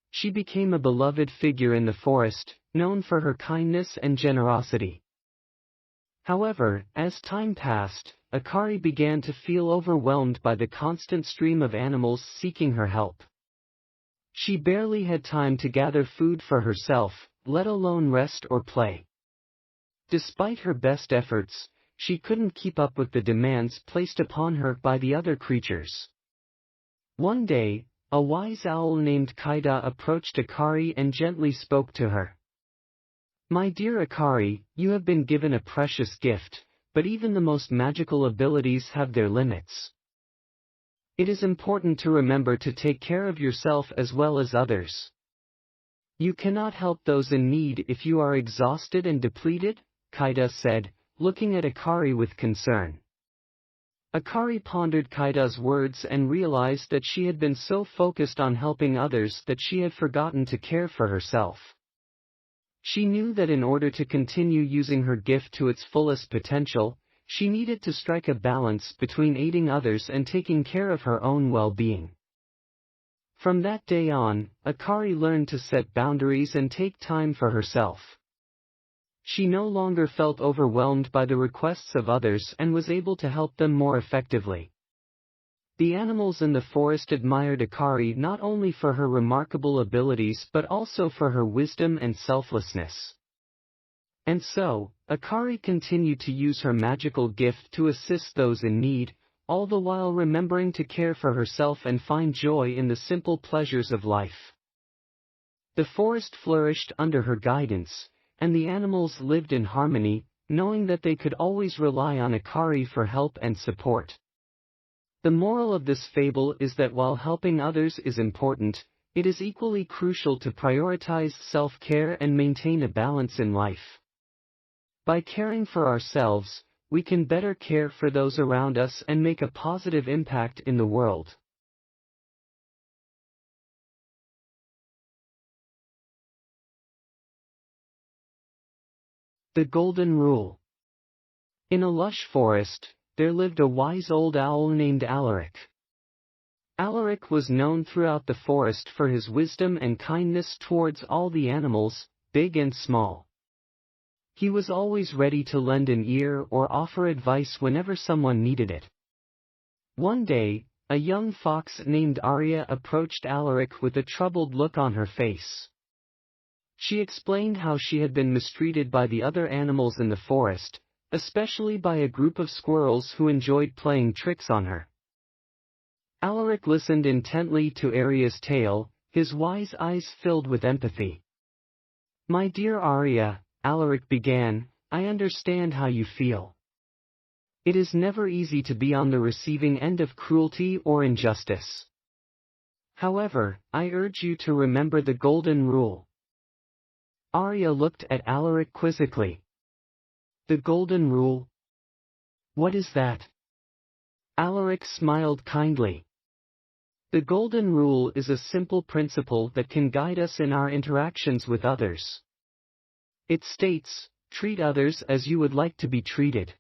She became a beloved figure in the forest, known for her kindness and generosity. However, as time passed, Akari began to feel overwhelmed by the constant stream of animals seeking her help. She barely had time to gather food for herself, let alone rest or play. Despite her best efforts, she couldn't keep up with the demands placed upon her by the other creatures. One day, a wise owl named Kaida approached Akari and gently spoke to her. "My dear Akari, you have been given a precious gift, but even the most magical abilities have their limits. It is important to remember to take care of yourself as well as others. You cannot help those in need if you are exhausted and depleted," Kaida said, looking at Akari with concern. Akari pondered Kaida's words and realized that she had been so focused on helping others that she had forgotten to care for herself. She knew that in order to continue using her gift to its fullest potential, she needed to strike a balance between aiding others and taking care of her own well-being. From that day on, Akari learned to set boundaries and take time for herself. She no longer felt overwhelmed by the requests of others and was able to help them more effectively. The animals in the forest admired Akari not only for her remarkable abilities but also for her wisdom and selflessness. And so, Akari continued to use her magical gift to assist those in need, all the while remembering to care for herself and find joy in the simple pleasures of life. The forest flourished under her guidance, and the animals lived in harmony, knowing that they could always rely on Akari for help and support. The moral of this fable is that while helping others is important, it is equally crucial to prioritize self-care and maintain a balance in life. By caring for ourselves, we can better care for those around us and make a positive impact in the world. The Golden Rule. In a lush forest, there lived a wise old owl named Alaric. Alaric was known throughout the forest for his wisdom and kindness towards all the animals, big and small. He was always ready to lend an ear or offer advice whenever someone needed it. One day, a young fox named Arya approached Alaric with a troubled look on her face. She explained how she had been mistreated by the other animals in the forest, especially by a group of squirrels who enjoyed playing tricks on her. Alaric listened intently to Arya's tale, his wise eyes filled with empathy. "My dear Arya," Alaric began, "I understand how you feel. It is never easy to be on the receiving end of cruelty or injustice. However, I urge you to remember the Golden Rule." Arya looked at Alaric quizzically. "The Golden Rule? What is that?" Alaric smiled kindly. "The Golden Rule is a simple principle that can guide us in our interactions with others. It states, treat others as you would like to be treated.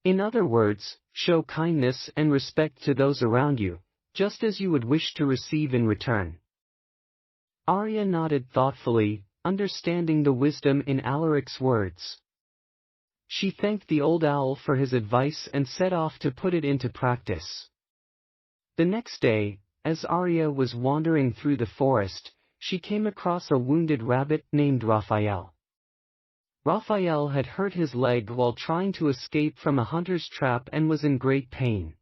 In other words, show kindness and respect to those around you, just as you would wish to receive in return." Arya nodded thoughtfully, understanding the wisdom in Alaric's words. She thanked the old owl for his advice and set off to put it into practice. The next day, as Arya was wandering through the forest, she came across a wounded rabbit named Raphael. Raphael had hurt his leg while trying to escape from a hunter's trap and was in great pain.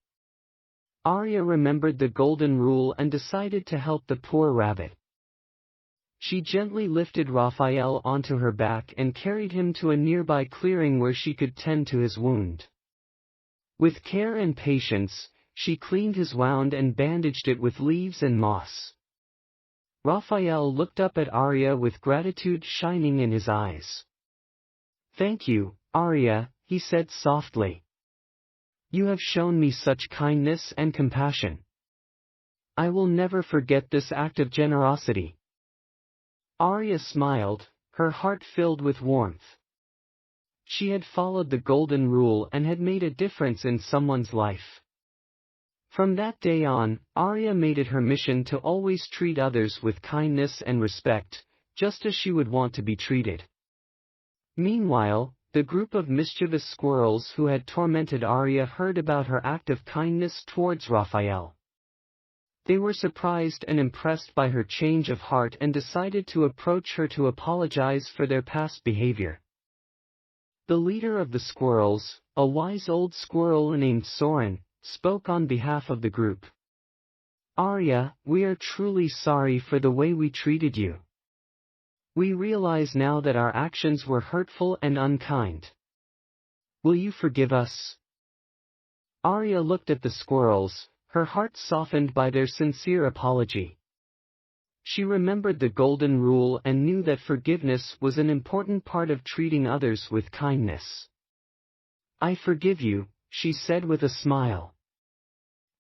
Arya remembered the Golden Rule and decided to help the poor rabbit. She gently lifted Raphael onto her back and carried him to a nearby clearing where she could tend to his wound. With care and patience, she cleaned his wound and bandaged it with leaves and moss. Raphael looked up at Arya with gratitude shining in his eyes. "Thank you, Arya," he said softly. "You have shown me such kindness and compassion. I will never forget this act of generosity." Arya smiled, her heart filled with warmth. She had followed the Golden Rule and had made a difference in someone's life. From that day on, Arya made it her mission to always treat others with kindness and respect, just as she would want to be treated. Meanwhile, the group of mischievous squirrels who had tormented Arya heard about her act of kindness towards Raphael. They were surprised and impressed by her change of heart and decided to approach her to apologize for their past behavior. The leader of the squirrels, a wise old squirrel named Soren, spoke on behalf of the group. "Arya, we are truly sorry for the way we treated you. We realize now that our actions were hurtful and unkind. Will you forgive us?" Arya looked at the squirrels, her heart softened by their sincere apology. She remembered the Golden Rule and knew that forgiveness was an important part of treating others with kindness. "I forgive you," she said with a smile.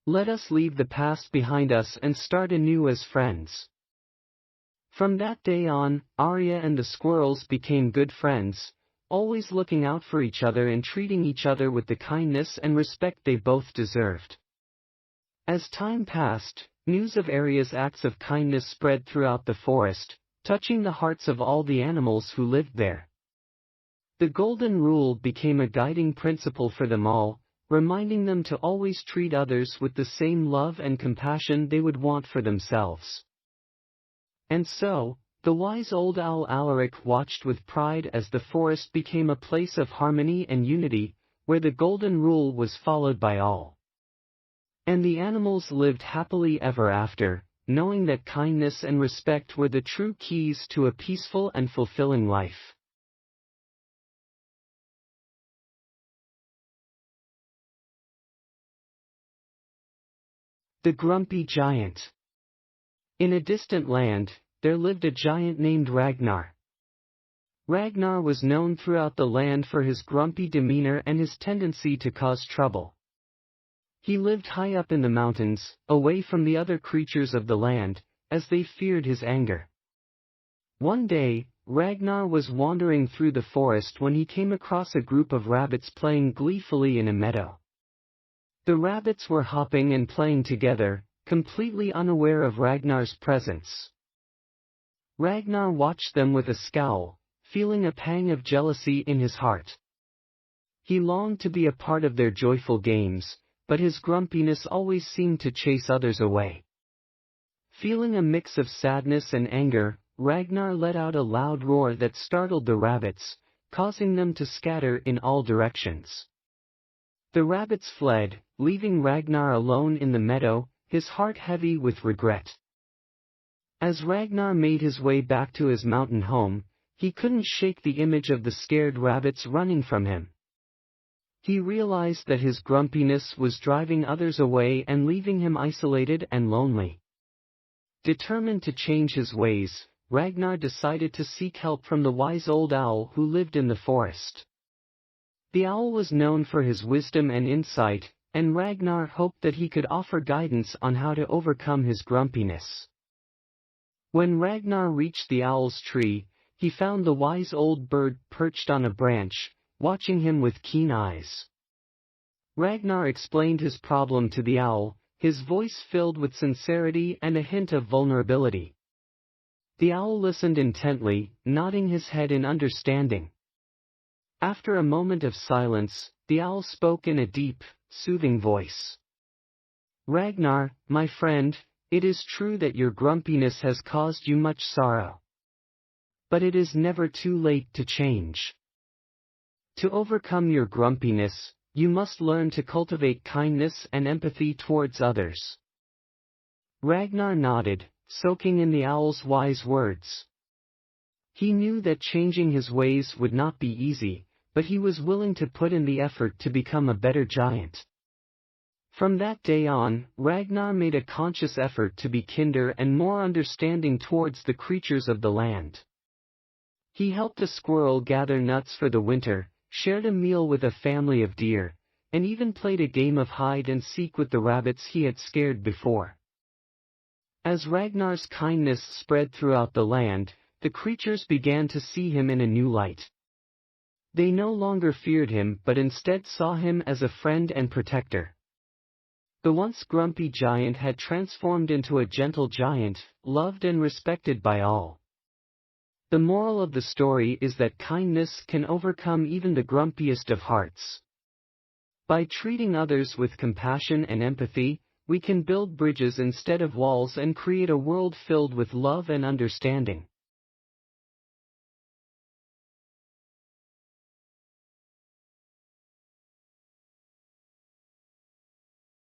Let us leave the past behind us and start anew as friends. From that day on, Arya and the squirrels became good friends, always looking out for each other and treating each other with the kindness and respect they both deserved. As time passed, news of Arya's acts of kindness spread throughout the forest, touching the hearts of all the animals who lived there. The Golden Rule became a guiding principle for them all, reminding them to always treat others with the same love and compassion they would want for themselves. And so, the wise old owl Alaric watched with pride as the forest became a place of harmony and unity, where the Golden Rule was followed by all. And the animals lived happily ever after, knowing that kindness and respect were the true keys to a peaceful and fulfilling life. The Grumpy Giant. In a distant land, there lived a giant named Ragnar. Ragnar was known throughout the land for his grumpy demeanor and his tendency to cause trouble. He lived high up in the mountains, away from the other creatures of the land, as they feared his anger. One day, Ragnar was wandering through the forest when he came across a group of rabbits playing gleefully in a meadow. The rabbits were hopping and playing together, completely unaware of Ragnar's presence. Ragnar watched them with a scowl, feeling a pang of jealousy in his heart. He longed to be a part of their joyful games, but his grumpiness always seemed to chase others away. Feeling a mix of sadness and anger, Ragnar let out a loud roar that startled the rabbits, causing them to scatter in all directions. The rabbits fled, leaving Ragnar alone in the meadow, his heart heavy with regret. As Ragnar made his way back to his mountain home, he couldn't shake the image of the scared rabbits running from him. He realized that his grumpiness was driving others away and leaving him isolated and lonely. Determined to change his ways, Ragnar decided to seek help from the wise old owl who lived in the forest. The owl was known for his wisdom and insight, and Ragnar hoped that he could offer guidance on how to overcome his grumpiness. When Ragnar reached the owl's tree, he found the wise old bird perched on a branch, watching him with keen eyes. Ragnar explained his problem to the owl, his voice filled with sincerity and a hint of vulnerability. The owl listened intently, nodding his head in understanding. After a moment of silence, the owl spoke in a deep, soothing voice. Ragnar, my friend, it is true that your grumpiness has caused you much sorrow. But it is never too late to change. To overcome your grumpiness, you must learn to cultivate kindness and empathy towards others. Ragnar nodded, soaking in the owl's wise words. He knew that changing his ways would not be easy, but he was willing to put in the effort to become a better giant. From that day on, Ragnar made a conscious effort to be kinder and more understanding towards the creatures of the land. He helped a squirrel gather nuts for the winter, shared a meal with a family of deer, and even played a game of hide and seek with the rabbits he had scared before. As Ragnar's kindness spread throughout the land, the creatures began to see him in a new light. They no longer feared him but instead saw him as a friend and protector. The once grumpy giant had transformed into a gentle giant, loved and respected by all. The moral of the story is that kindness can overcome even the grumpiest of hearts. By treating others with compassion and empathy, we can build bridges instead of walls and create a world filled with love and understanding.